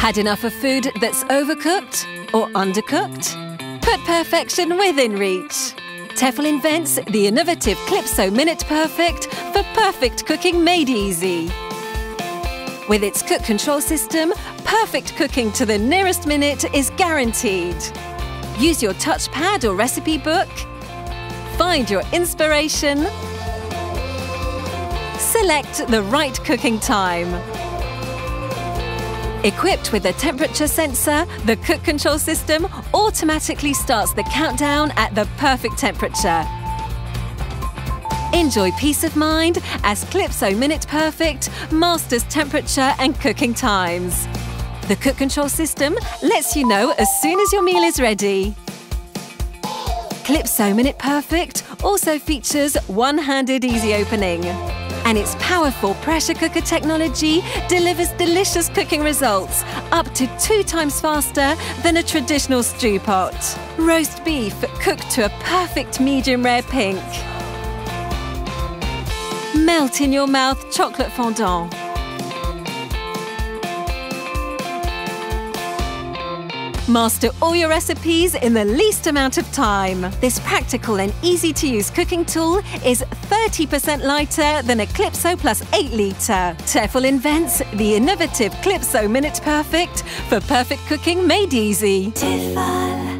Had enough of food that's overcooked or undercooked? Put perfection within reach. Tefal invents the innovative CLIPSO Minute Perfect for perfect cooking made easy. With its cook control system, perfect cooking to the nearest minute is guaranteed. Use your touchpad or recipe book. Find your inspiration. Select the right cooking time. Equipped with a temperature sensor, the cook control system automatically starts the countdown at the perfect temperature. Enjoy peace of mind as CLIPSO Minute Perfect masters temperature and cooking times. The cook control system lets you know as soon as your meal is ready. CLIPSO Minute Perfect also features one-handed easy opening. And its powerful pressure cooker technology delivers delicious cooking results, up to 2 times faster than a traditional stew pot. Roast beef cooked to a perfect medium rare pink. Melt in your mouth chocolate fondant. Master all your recipes in the least amount of time. This practical and easy-to-use cooking tool is 30% lighter than a CLIPSO Plus 8-litre. Tefal invents the innovative CLIPSO Minute Perfect for perfect cooking made easy. Tefal.